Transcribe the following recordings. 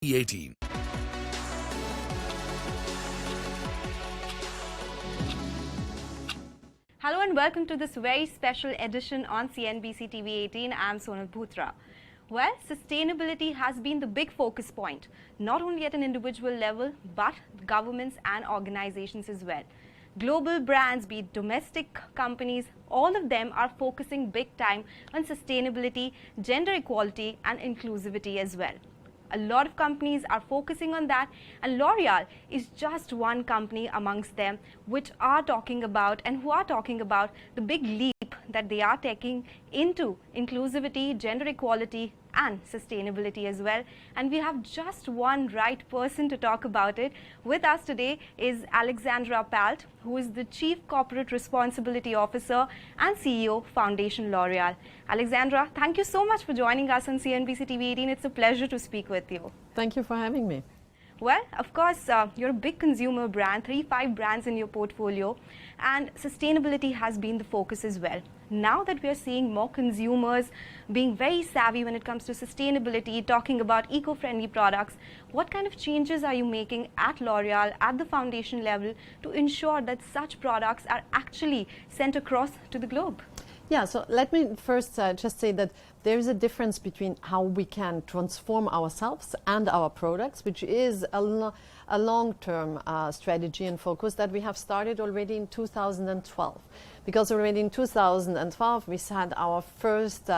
CNBC-TV18. Hello and welcome to this very special edition on CNBC-TV18. I'm Sonal Bhutra. Well, sustainability has been the big focus point, not only at an individual level, but governments and organizations as well. Global brands, be it domestic companies, all of them are focusing big time on sustainability, gender equality and inclusivity as well. A lot of companies are focusing on that, and L'Oreal is just one company amongst them which are talking about and who are talking about the big leap that they are taking into inclusivity, gender equality and sustainability as well. And we have just one right person to talk about it. With us today is Alexandra Palt, who is the Chief Corporate Responsibility Officer and CEO, Foundation L'Oreal. Alexandra, thank you so much for joining us on CNBC-TV18. It's a pleasure to speak with you. Thank you for having me. Well, of course, you're a big consumer brand, 5 brands in your portfolio, and sustainability has been the focus as well. Now that we are seeing more consumers being very savvy when it comes to sustainability, talking about eco-friendly products, what kind of changes are you making at L'Oreal, at the foundation level, to ensure that such products are actually sent across to the globe? Yeah, so let me first just say that there is a difference between how we can transform ourselves and our products, which is a long-term strategy and focus that we have started already in 2012. Because already in 2012 we had our first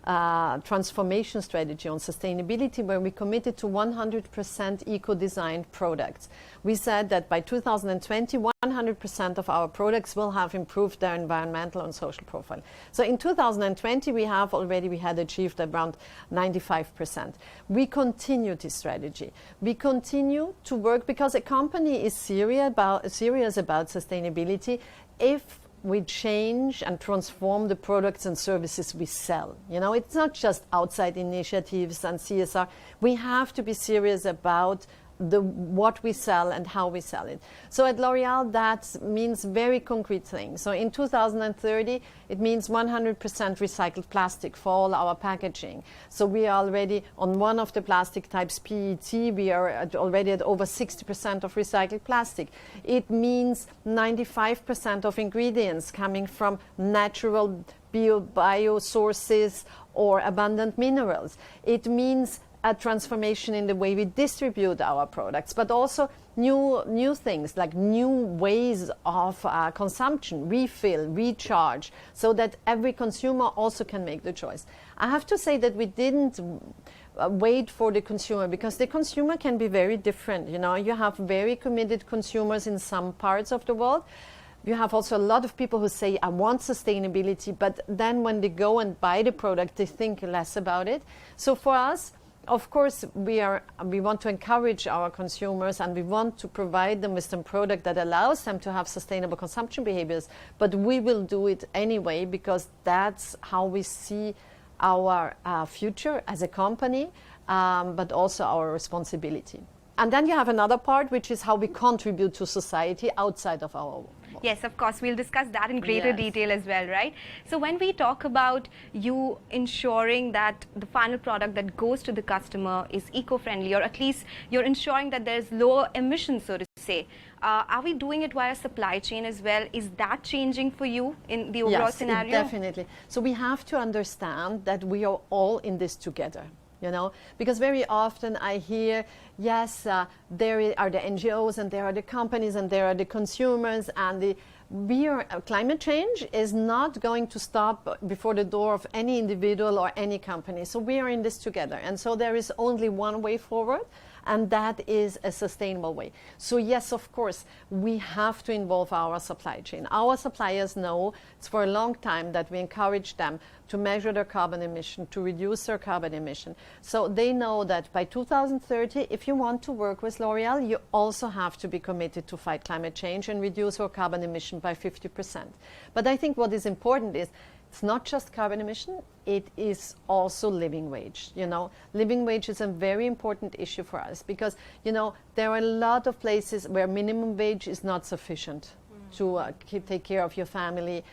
transformation strategy on sustainability, where we committed to 100% eco-designed products. We said that by 2020, 100% of our products will have improved their environmental and social profile. So in 2020 we had achieved around 95%. We continue this strategy. We continue to work because a company is serious about sustainability if we change and transform the products and services we sell. You know, it's not just outside initiatives and CSR. We have to be serious about what we sell and how we sell it. So at L'Oreal, that means very concrete things. So in 2030, it means 100% recycled plastic for all our packaging. So we are already on one of the plastic types, PET, we are already at over 60% of recycled plastic. It means 95% of ingredients coming from natural bio sources or abundant minerals. It means a transformation in the way we distribute our products, but also new things like new ways of consumption, refill, recharge, so that every consumer also can make the choice. I have to say that we didn't wait for the consumer, because the consumer can be very different. You know, you have very committed consumers in some parts of the world. You have also a lot of people who say, I want sustainability, but then when they go and buy the product, they think less about it. So for us, of course, we want to encourage our consumers, and we want to provide them with some product that allows them to have sustainable consumption behaviors, but we will do it anyway, because that's how we see our future as a company, but also our responsibility. And then you have another part, which is how we contribute to society outside of our work. Yes, of course, we'll discuss that in greater detail as well, right? So when we talk about you ensuring that the final product that goes to the customer is eco-friendly, or at least you're ensuring that there's lower emissions, so to say, are we doing it via supply chain as well? Is that changing for you in the overall scenario? Yes, definitely. So we have to understand that we are all in this together. You know, because very often I hear, yes, there are the NGOs and there are the companies and there are the consumers, and climate change is not going to stop before the door of any individual or any company. So we are in this together. And so there is only one way forward, and that is a sustainable way. So yes, of course, we have to involve our supply chain. Our suppliers know it's for a long time that we encourage them to measure their carbon emission, to reduce their carbon emission. So they know that by 2030, if you want to work with L'Oreal, you also have to be committed to fight climate change and reduce your carbon emission by 50%. But I think what is important is, it's not just carbon emission, it is also living wage. You know, living wage is a very important issue for us, because, you know, there are a lot of places where minimum wage is not sufficient. to take care of your family,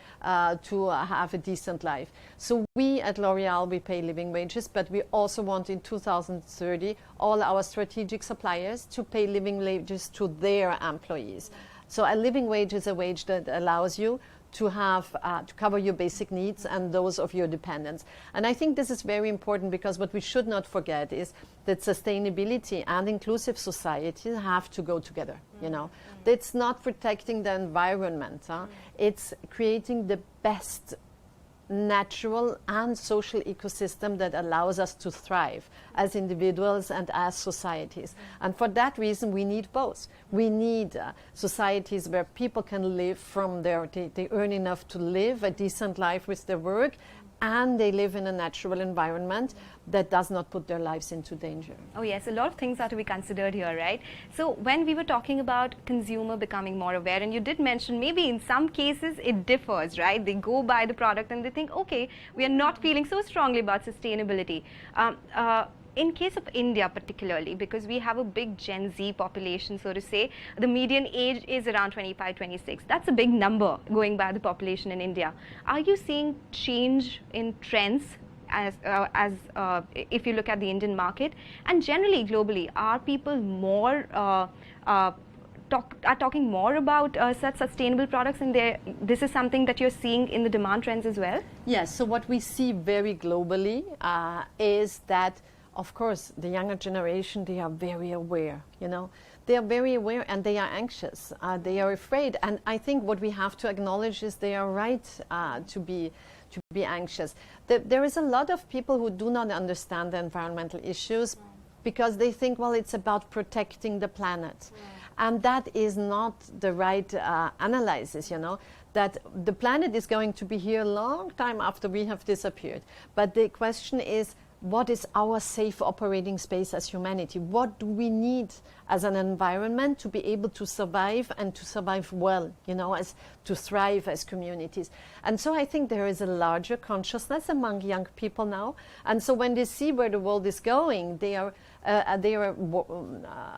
to have a decent life. So we at L'Oreal, we pay living wages, but we also want in 2030 all our strategic suppliers to pay living wages to their employees. So a living wage is a wage that allows you to have to cover your basic needs and those of your dependents. And I think this is very important, because what we should not forget is that sustainability and inclusive society have to go together. You know, it's not protecting the environment. It's creating the best natural and social ecosystem that allows us to thrive as individuals and as societies. And for that reason, we need both. We need societies where people can live from they earn enough to live a decent life with their work, and they live in a natural environment that does not put their lives into danger. Oh yes, a lot of things are to be considered here, right? So when we were talking about consumer becoming more aware, and you did mention maybe in some cases it differs, right? They go buy the product and they think, okay, we are not feeling so strongly about sustainability. In case of India particularly, because we have a big Gen Z population, so to say, the median age is around 25, 26. That's a big number going by the population in India. Are you seeing change in trends as if you look at the Indian market? And generally, globally, are people more talking more about such sustainable products, and this is something that you're seeing in the demand trends as well? Yes, so what we see very globally is that, of course, the younger generation, they are very aware, you know. They are very aware and they are anxious. They are afraid. And I think what we have to acknowledge is they are right to be anxious. There is a lot of people who do not understand the environmental issues because they think, well, it's about protecting the planet. And that is not the right analysis, you know, that the planet is going to be here a long time after we have disappeared. But the question is, what is our safe operating space as humanity? What do we need as an environment to be able to survive and to survive well, you know, as to thrive as communities? And so I think there is a larger consciousness among young people now. And so when they see where the world is going, they are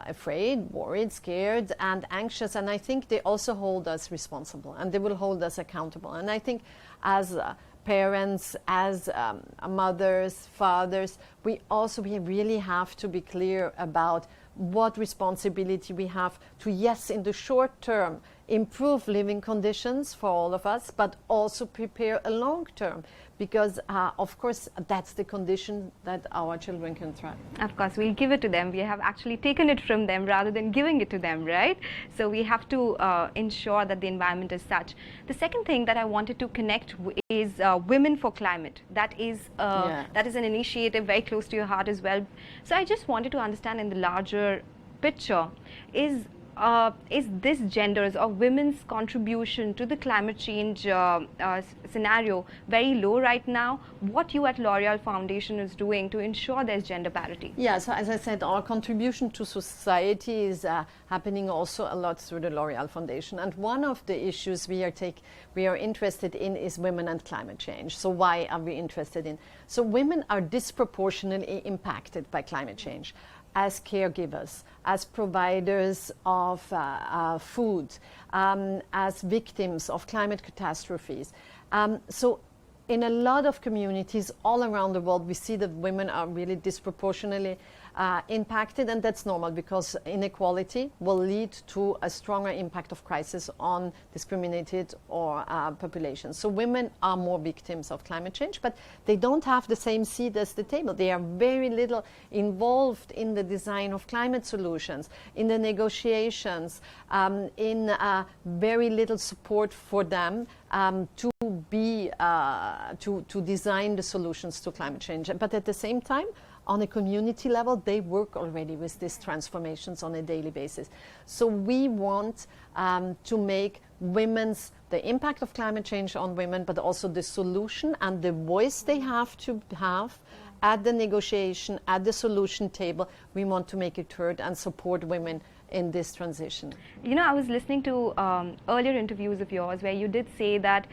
afraid, worried, scared, and anxious. And I think they also hold us responsible, and they will hold us accountable. And I think as parents, as mothers, fathers, we really have to be clear about what responsibility we have to, yes, in the short term, improve living conditions for all of us, but also prepare a long term, because of course that's the condition that our children can thrive. Of course, we'll give it to them. We have actually taken it from them rather than giving it to them, right? So we have to ensure that the environment is such. The second thing that I wanted to connect is Women for Climate. That is an initiative very close to your heart as well. So I just wanted to understand in the larger picture, is this gender's or women's contribution to the climate change scenario very low right now? What you at L'Oreal Foundation is doing to ensure there's gender parity? Yeah, so as I said, our contribution to society is happening also a lot through the L'Oreal Foundation. And one of the issues we are interested in is women and climate change. So why are we interested in? So women are disproportionately impacted by climate change, as caregivers, as providers of food, as victims of climate catastrophes. So in a lot of communities all around the world, we see that women are really disproportionately impacted, and that's normal because inequality will lead to a stronger impact of crisis on discriminated or populations. So women are more victims of climate change, but they don't have the same seat as the table. They are very little involved in the design of climate solutions, in the negotiations, in very little support for them to design the solutions to climate change. But at the same time, on a community level, they work already with these transformations on a daily basis. So we want to make the impact of climate change on women, but also the solution and the voice they have to have at the negotiation, at the solution table. We want to make it heard and support women in this transition. You know, I was listening to earlier interviews of yours where you did say that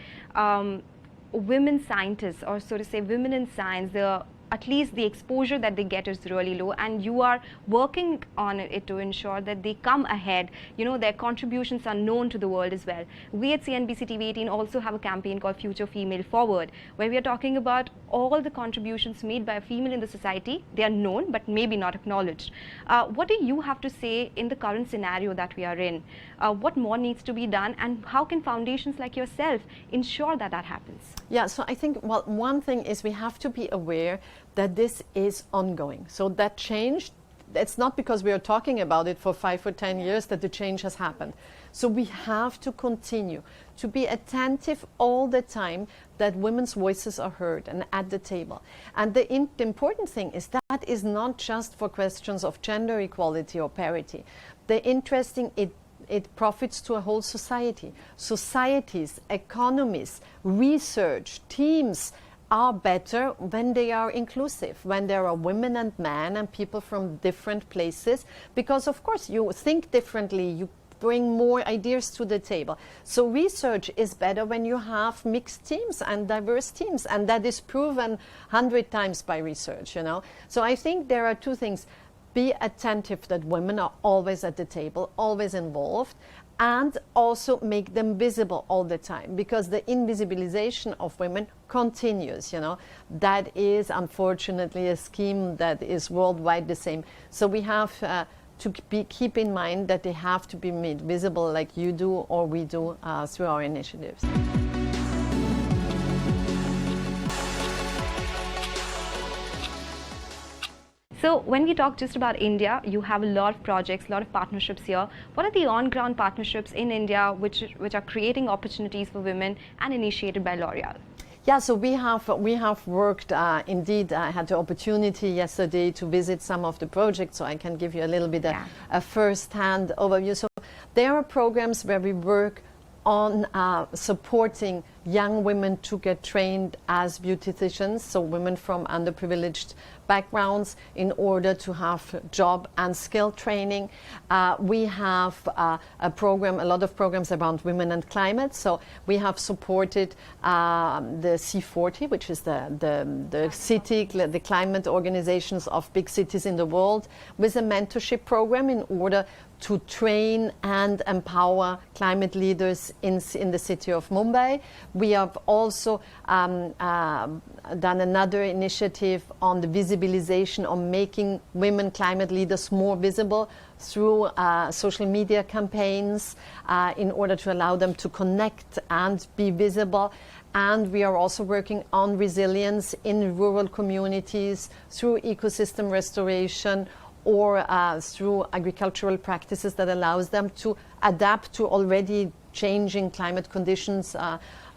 women scientists, or so to say women in science, the at least the exposure that they get is really low, and you are working on it to ensure that they come ahead, their contributions are known to the world as well. We at CNBC TV18 also have a campaign called Future Female Forward, where we are talking about all the contributions made by a female in the society. They are known but maybe not acknowledged. What do you have to say in the current scenario that we are in? What more needs to be done, and how can foundations like yourself ensure that that happens? Yeah, so I think, well, one thing is we have to be aware that this is ongoing. So that change, it's not because we are talking about it for 5 or 10 years that the change has happened. So we have to continue to be attentive all the time that women's voices are heard and at the table. And the important thing is that is not just for questions of gender equality or parity. The interesting, it profits to a whole society. Societies, economies, research, teams are better when they are inclusive, when there are women and men and people from different places, because of course you think differently, you bring more ideas to the table. So research is better when you have mixed teams and diverse teams, and that is proven 100 times by research, So I think there are two things. Be attentive that women are always at the table, always involved, and also make them visible all the time, because the invisibilization of women continues, That is unfortunately a scheme that is worldwide the same. So we have to keep in mind that they have to be made visible like you do or we do through our initiatives. So when we talk just about India, you have a lot of projects, a lot of partnerships here. What are the on-ground partnerships in India which are creating opportunities for women and initiated by L'Oreal? Yeah, so we have worked, indeed, I had the opportunity yesterday to visit some of the projects, so I can give you a little bit a first-hand overview. So there are programs where we work on supporting young women to get trained as beauticians, so women from underprivileged backgrounds, in order to have job and skill training. We have a lot of programs around women and climate. So we have supported the C40, which is the climate organizations of big cities in the world, with a mentorship program in order to train and empower climate leaders in the city of Mumbai. We have also done another initiative on the visibilization on making women climate leaders more visible through social media campaigns in order to allow them to connect and be visible. And we are also working on resilience in rural communities through ecosystem restoration, or through agricultural practices that allows them to adapt to already changing climate conditions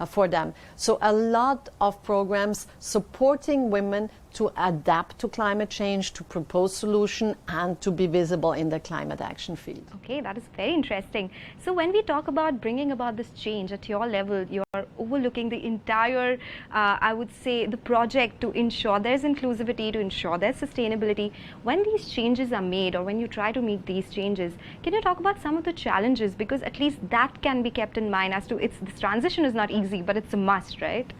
for them. So a lot of programs supporting women to adapt to climate change, to propose solutions, and to be visible in the climate action field. Okay, that is very interesting. So when we talk about bringing about this change at your level, you're overlooking the entire, I would say, the project to ensure there's inclusivity, to ensure there's sustainability. When these changes are made, or when you try to meet these changes, can you talk about some of the challenges? Because at least that can be kept in mind as to this transition is not easy, but it's a must, right?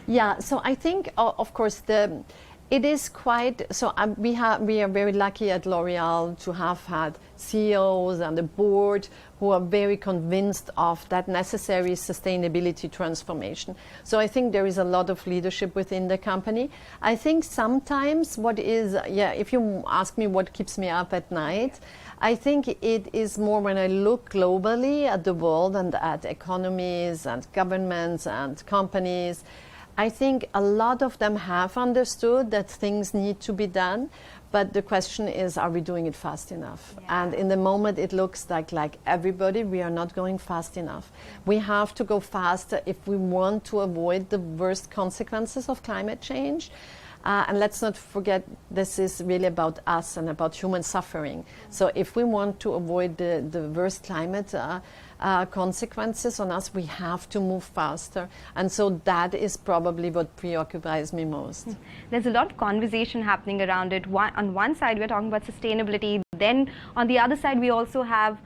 Yeah, so I think, of course, it is quite, so we are very lucky at L'Oreal to have had CEOs and the board who are very convinced of that necessary sustainability transformation. So I think there is a lot of leadership within the company. I think sometimes if you ask me what keeps me up at night, I think it is more when I look globally at the world and at economies and governments and companies. I think a lot of them have understood that things need to be done, but the question is, are we doing it fast enough? Yeah. And in the moment, it looks like everybody, we are not going fast enough. We have to go faster if we want to avoid the worst consequences of climate change. And let's not forget, this is really about us and about human suffering. So if we want to avoid the worst climate consequences on us, we have to move faster. And so that is probably what preoccupies me most. There's a lot of conversation happening around it. On one side, we're talking about sustainability. Then on the other side, we also have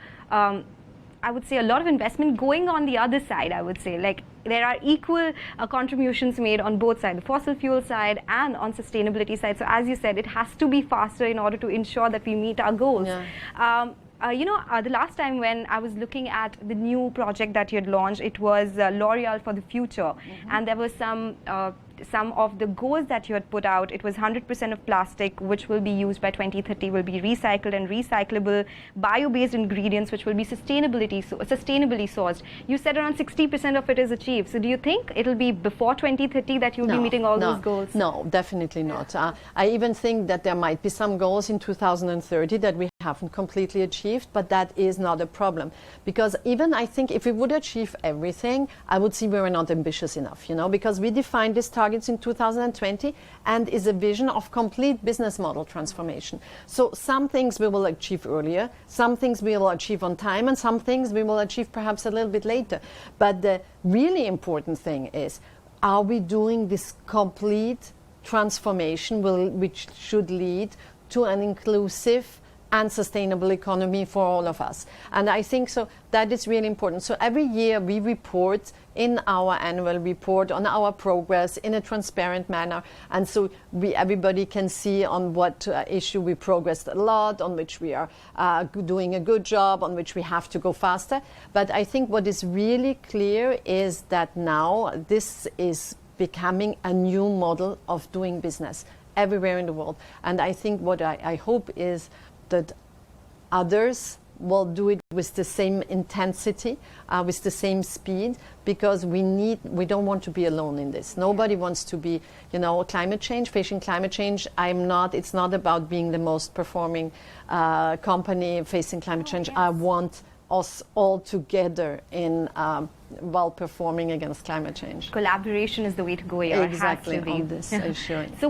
I would say, a lot of investment going on the other side, I would say. Like, there are equal contributions made on both sides, the fossil fuel side and on sustainability side. So as you said, it has to be faster in order to ensure that we meet our goals. Yeah. The last time when I was looking at the new project that you had launched, it was L'Oreal for the Future. And there were some of the goals that you had put out. It was 100% of plastic, which will be used by 2030, will be recycled and recyclable, bio-based ingredients, which will be sustainably sourced. You said around 60% of it is achieved. So do you think it'll be before 2030 that you'll be meeting all those goals? No, definitely not. I even think that there might be some goals in 2030 that we haven't completely achieved, but that is not a problem. Because even I think if we would achieve everything, I would see we were not ambitious enough, because we defined this target in 2020 and is a vision of complete business model transformation. So some things we will achieve earlier, some things we will achieve on time, and some things we will achieve perhaps a little bit later. But the really important thing is, are we doing this complete transformation which should lead to an inclusive and sustainable economy for all of us? And I think so that is really important. So every year we report in our annual report on our progress in a transparent manner, and so everybody can see on what issue we progressed a lot, on which we are doing a good job, on which we have to go faster. But I think what is really clear is that now this is becoming a new model of doing business everywhere in the world. And I think what I hope is that others will do it with the same intensity, with the same speed, because we don't want to be alone in this. Nobody wants to be, facing climate change. It's not about being the most performing company facing climate change. Yes. I want us all together in performing against climate change. Collaboration is the way to go here. Exactly, it has to be. on this assurance. So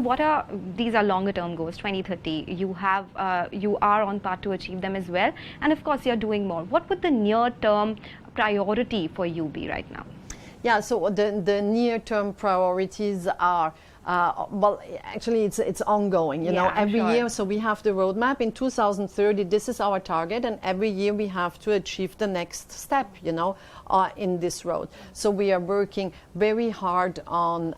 these are longer term goals, 2030. You are on path to achieve them as well. And of course, you're doing more. What would the near term priority for you be right now? Yeah, so the near term priorities are, actually it's ongoing, every year. So we have the roadmap in 2030, this is our target, and every year we have to achieve the next step, in this road. So we are working very hard on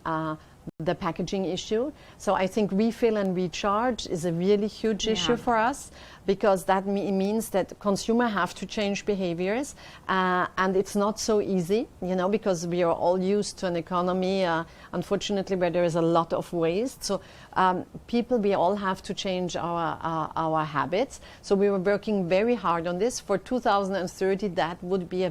the packaging issue. So I think refill and recharge is a really huge issue for us, because that means that consumers have to change behaviors, and it's not so easy, because we are all used to an economy, unfortunately, where there is a lot of waste. So we all have to change our habits. So we were working very hard on this. For 2030, that would be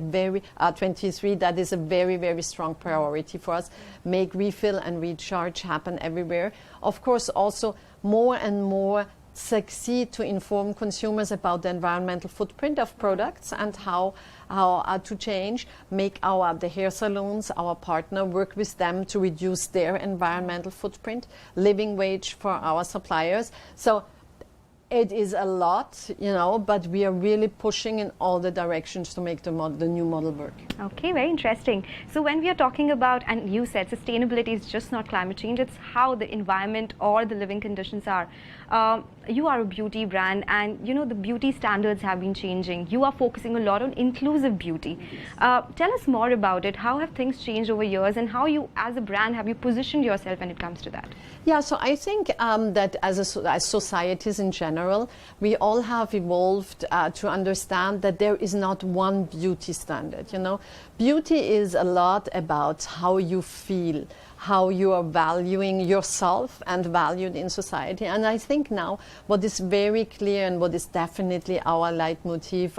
23, that is a very, very strong priority for us. Make refill and recharge happen everywhere. Of course, also more and more succeed to inform consumers about the environmental footprint of products and how to change, make the hair salons, our partner, work with them to reduce their environmental footprint, living wage for our suppliers. So it is a lot, but we are really pushing in all the directions to make the new model work. Okay, very interesting. So when we are talking about, and you said sustainability is just not climate change, it's how the environment or the living conditions are. You are a beauty brand, and the beauty standards have been changing. You are focusing a lot on inclusive beauty. Tell us more about it. How have things changed over years, and how you as a brand have you positioned yourself when it comes to that? Yeah, so I think that as societies in general, we all have evolved to understand that there is not one beauty standard. Beauty is a lot about how you feel, how you are valuing yourself and valued in society. And I think now what is very clear, and what is definitely our leitmotif,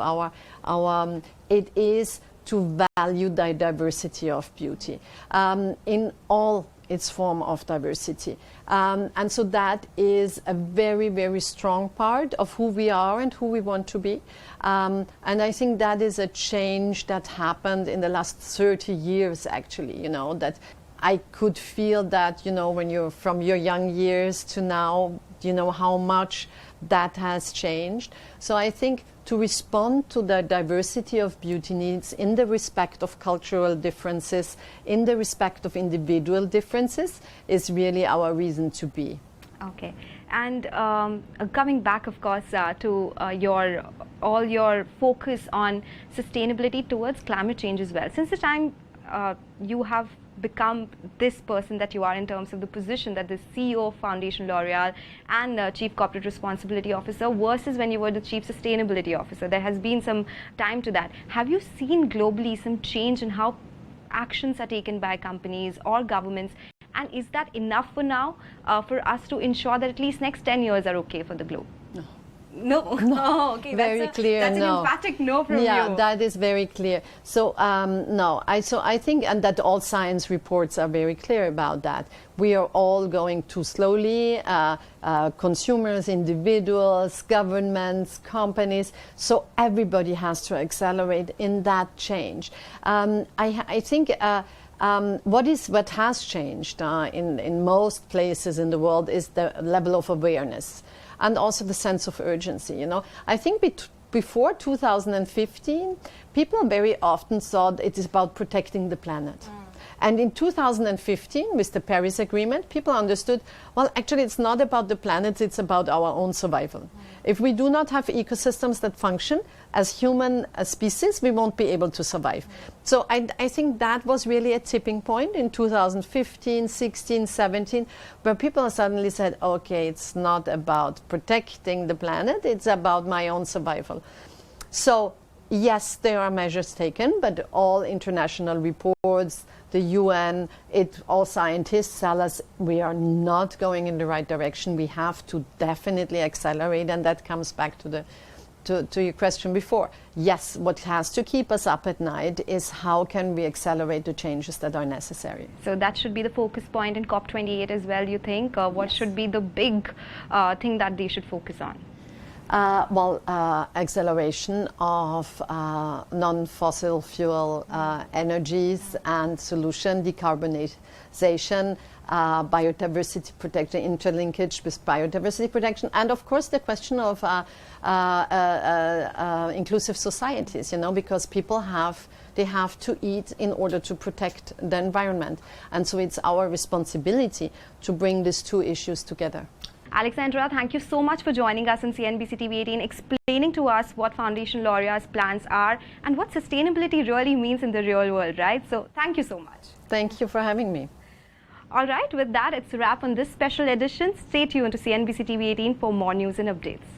it is to value the diversity of beauty in all its form of diversity. And so that is a very, very strong part of who we are and who we want to be. And I think that is a change that happened in the last 30 years, actually, that I could feel that, when you're from your young years to now, how much that has changed. So I think to respond to the diversity of beauty needs in the respect of cultural differences, in the respect of individual differences, is really our reason to be. Okay, and coming back, of course, to all your focus on sustainability towards climate change as well. Since the time you have become this person that you are in terms of the position that the CEO of Foundation L'Oreal and Chief Corporate Responsibility Officer versus when you were the Chief Sustainability Officer, there has been some time to that. Have you seen globally some change in how actions are taken by companies or governments? And is that enough for now for us to ensure that at least next 10 years are okay for the globe? No. No. No. Oh, okay. Very clear. That's no. an emphatic no from you. Yeah, that is very clear. So no, I think, and that all science reports are very clear about that. We are all going too slowly. Consumers, individuals, governments, companies. So everybody has to accelerate in that change. I think. What has changed in most places in the world is the level of awareness and also the sense of urgency. You know, I think before 2015, people very often thought it is about protecting the planet. And in 2015, with the Paris Agreement, people understood, well, actually, it's not about the planet, it's about our own survival. If we do not have ecosystems that function as human species, we won't be able to survive. So I think that was really a tipping point in 2015, 16, 17, where people suddenly said, okay, it's not about protecting the planet, it's about my own survival. So yes, there are measures taken, but all international reports, the UN, all scientists tell us we are not going in the right direction. We have to definitely accelerate, and that comes back to your question before. Yes, what has to keep us up at night is how can we accelerate the changes that are necessary. So that should be the focus point in COP28 as well, you think? What should be the big thing that they should focus on? Acceleration of non-fossil fuel energies and solution, decarbonization, biodiversity protection, interlinkage with biodiversity protection, and of course the question of inclusive societies, you know, because people have to eat in order to protect the environment. And so it's our responsibility to bring these two issues together. Alexandra, thank you so much for joining us on CNBC-TV18, explaining to us what Foundation L'Oreal's plans are and what sustainability really means in the real world, right? So thank you so much. Thank you for having me. All right, with that, it's a wrap on this special edition. Stay tuned to CNBC-TV18 for more news and updates.